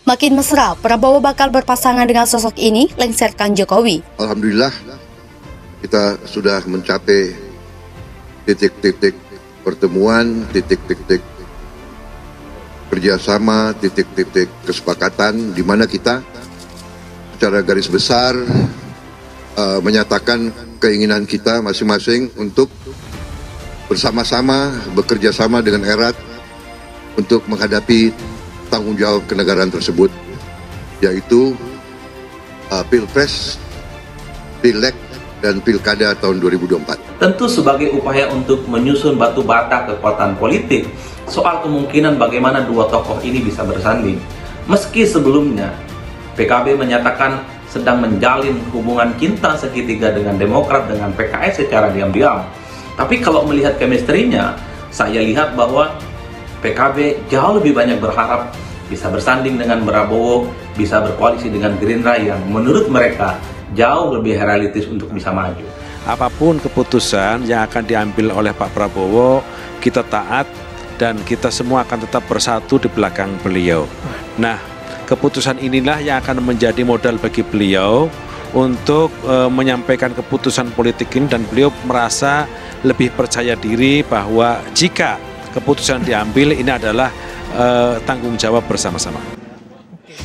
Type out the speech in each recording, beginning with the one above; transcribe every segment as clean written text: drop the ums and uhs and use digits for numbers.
Makin mesra, Prabowo bakal berpasangan dengan sosok ini, lengserkan Jokowi. Alhamdulillah, kita sudah mencapai titik-titik pertemuan, titik-titik kerjasama, titik-titik kesepakatan, di mana kita secara garis besar menyatakan keinginan kita masing-masing untuk bersama-sama bekerja sama dengan erat untuk menghadapi tanggung jawab kenegaraan tersebut, yaitu Pilpres, Pileg, dan Pilkada tahun 2024. Tentu sebagai upaya untuk menyusun batu bata kekuatan politik soal kemungkinan bagaimana dua tokoh ini bisa bersanding. Meski sebelumnya PKB menyatakan sedang menjalin hubungan cinta segitiga dengan Demokrat dengan PKS secara diam-diam. Tapi kalau melihat chemistry-nya, saya lihat bahwa PKB jauh lebih banyak berharap bisa bersanding dengan Prabowo, bisa berkoalisi dengan Gerindra yang menurut mereka jauh lebih realistis untuk bisa maju. Apapun keputusan yang akan diambil oleh Pak Prabowo, kita taat dan kita semua akan tetap bersatu di belakang beliau. Nah, keputusan inilah yang akan menjadi modal bagi beliau untuk menyampaikan keputusan politik ini, dan beliau merasa lebih percaya diri bahwa jika keputusan diambil ini adalah tanggung jawab bersama-sama.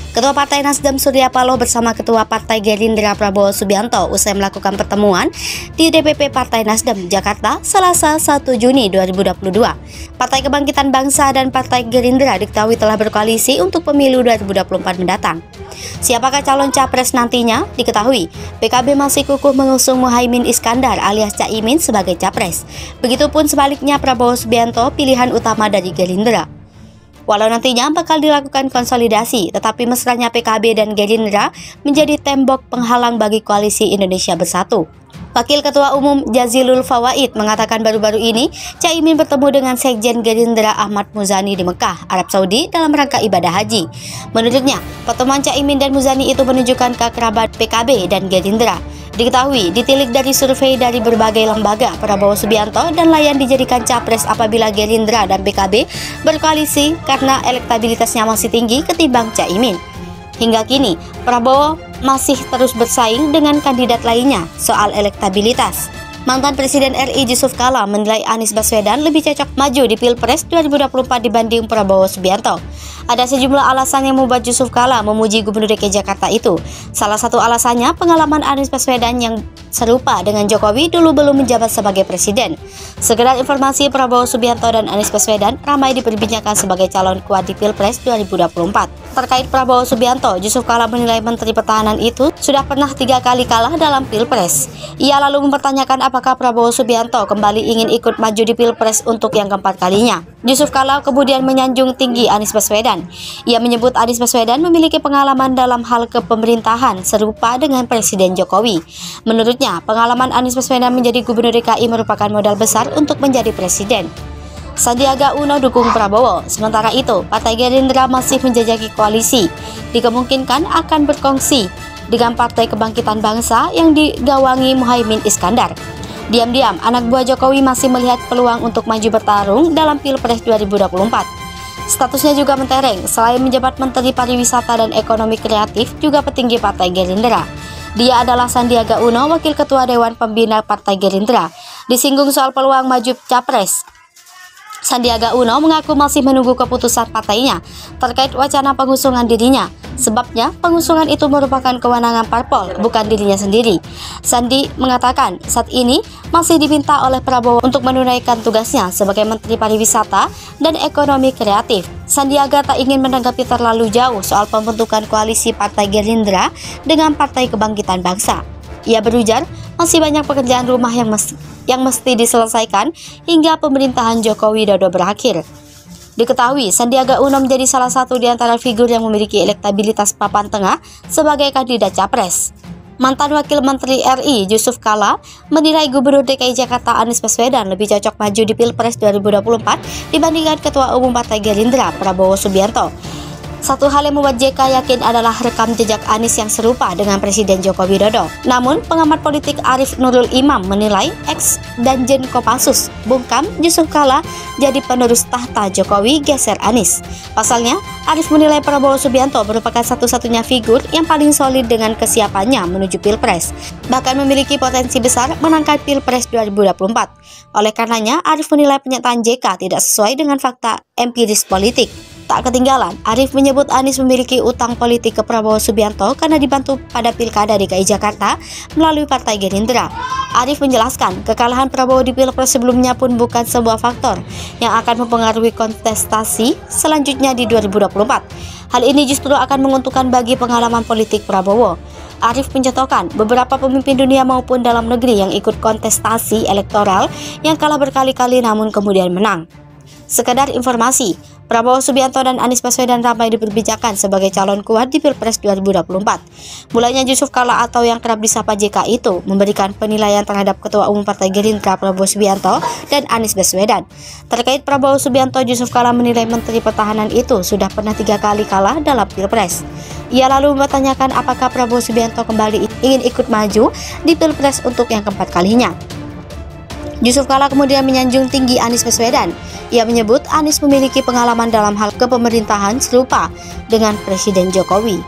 Ketua Partai Nasdem Surya Paloh bersama Ketua Partai Gerindra Prabowo Subianto usai melakukan pertemuan di DPP Partai Nasdem Jakarta Selasa 1 Juni 2022. Partai Kebangkitan Bangsa dan Partai Gerindra diketahui telah berkoalisi untuk pemilu 2024 mendatang. Siapakah calon capres nantinya? Diketahui PKB masih kukuh mengusung Muhaimin Iskandar alias Caimin sebagai capres. Begitupun sebaliknya Prabowo Subianto pilihan utama dari Gerindra. Walau nantinya bakal dilakukan konsolidasi, tetapi mesranya PKB dan Gerindra menjadi tembok penghalang bagi koalisi Indonesia Bersatu. Wakil Ketua Umum Jazilul Fawaid mengatakan baru-baru ini Caimin bertemu dengan Sekjen Gerindra Ahmad Muzani di Mekah, Arab Saudi dalam rangka ibadah haji. Menurutnya, pertemuan Caimin dan Muzani itu menunjukkan keakraban PKB dan Gerindra. Diketahui, ditilik dari survei dari berbagai lembaga, Prabowo Subianto dan layan dijadikan capres apabila Gerindra dan PKB berkoalisi karena elektabilitasnya masih tinggi ketimbang Caimin. Hingga kini, Prabowo masih terus bersaing dengan kandidat lainnya soal elektabilitas. Mantan Presiden RI Yusuf Kala menilai Anies Baswedan lebih cocok maju di Pilpres 2024 dibanding Prabowo Subianto. Ada sejumlah alasan yang membuat Yusuf Kala memuji Gubernur DKI Jakarta itu. Salah satu alasannya pengalaman Anies Baswedan yang serupa dengan Jokowi dulu belum menjabat sebagai presiden. Sekedar informasi, Prabowo Subianto dan Anies Baswedan ramai diperbincangkan sebagai calon kuat di Pilpres 2024. Terkait Prabowo Subianto, Yusuf Kala menilai Menteri Pertahanan itu sudah pernah 3 kali kalah dalam Pilpres. Ia lalu mempertanyakan apakah Prabowo Subianto kembali ingin ikut maju di Pilpres untuk yang keempat kalinya. Yusuf Kala kemudian menyanjung tinggi Anies Baswedan. Ia menyebut Anies Baswedan memiliki pengalaman dalam hal kepemerintahan serupa dengan Presiden Jokowi. Menurutnya, pengalaman Anies Baswedan menjadi Gubernur DKI merupakan modal besar untuk menjadi presiden. Sandiaga Uno dukung Prabowo. Sementara itu, Partai Gerindra masih menjajaki koalisi. Dikemungkinkan akan berkongsi dengan Partai Kebangkitan Bangsa yang digawangi Muhaimin Iskandar. Diam-diam, anak buah Jokowi masih melihat peluang untuk maju bertarung dalam Pilpres 2024. Statusnya juga mentereng, selain menjabat Menteri Pariwisata dan Ekonomi Kreatif, juga petinggi Partai Gerindra. Dia adalah Sandiaga Uno, Wakil Ketua Dewan Pembina Partai Gerindra. Disinggung soal peluang maju capres, Sandiaga Uno mengaku masih menunggu keputusan partainya terkait wacana pengusungan dirinya. Sebabnya, pengusungan itu merupakan kewenangan parpol, bukan dirinya sendiri. Sandi mengatakan saat ini masih diminta oleh Prabowo untuk menunaikan tugasnya sebagai Menteri Pariwisata dan Ekonomi Kreatif. Sandiaga tak ingin menanggapi terlalu jauh soal pembentukan koalisi Partai Gerindra dengan Partai Kebangkitan Bangsa. Ia berujar, masih banyak pekerjaan rumah yang mesti diselesaikan hingga pemerintahan Joko Widodo berakhir. Diketahui, Sandiaga Uno menjadi salah satu di antara figur yang memiliki elektabilitas papan tengah sebagai kandidat capres. Mantan Wakil Menteri RI Yusuf Kala menilai Gubernur DKI Jakarta Anies Baswedan lebih cocok maju di Pilpres 2024 dibandingkan Ketua Umum Partai Gerindra Prabowo Subianto. Satu hal yang membuat JK yakin adalah rekam jejak Anies yang serupa dengan Presiden Joko Widodo. Namun, pengamat politik Arief Nurul Imam menilai ex-Danjen Kopassus Bungkam Yusuf Kala jadi penerus tahta Jokowi geser Anies. Pasalnya, Arief menilai Prabowo Subianto merupakan satu-satunya figur yang paling solid dengan kesiapannya menuju Pilpres, bahkan memiliki potensi besar menangkan Pilpres 2024. Oleh karenanya, Arief menilai pernyataan JK tidak sesuai dengan fakta empiris politik. Tak ketinggalan, Arief menyebut Anies memiliki utang politik ke Prabowo Subianto karena dibantu pada Pilkada DKI Jakarta melalui Partai Gerindra. Arief menjelaskan, kekalahan Prabowo di Pilpres sebelumnya pun bukan sebuah faktor yang akan mempengaruhi kontestasi selanjutnya di 2024. Hal ini justru akan menguntungkan bagi pengalaman politik Prabowo. Arief mencontohkan beberapa pemimpin dunia maupun dalam negeri yang ikut kontestasi elektoral yang kalah berkali-kali namun kemudian menang. Sekedar informasi, Prabowo Subianto dan Anies Baswedan ramai diperbincangkan sebagai calon kuat di Pilpres 2024. Mulanya Yusuf Kala atau yang kerap disapa JK itu memberikan penilaian terhadap Ketua Umum Partai Gerindra Prabowo Subianto dan Anies Baswedan. Terkait Prabowo Subianto, Yusuf Kala menilai Menteri Pertahanan itu sudah pernah 3 kali kalah dalam Pilpres. Ia lalu mempertanyakan apakah Prabowo Subianto kembali ingin ikut maju di Pilpres untuk yang keempat kalinya. Yusuf Kala kemudian menyanjung tinggi Anies Baswedan. Ia menyebut Anies memiliki pengalaman dalam hal kepemerintahan serupa dengan Presiden Jokowi.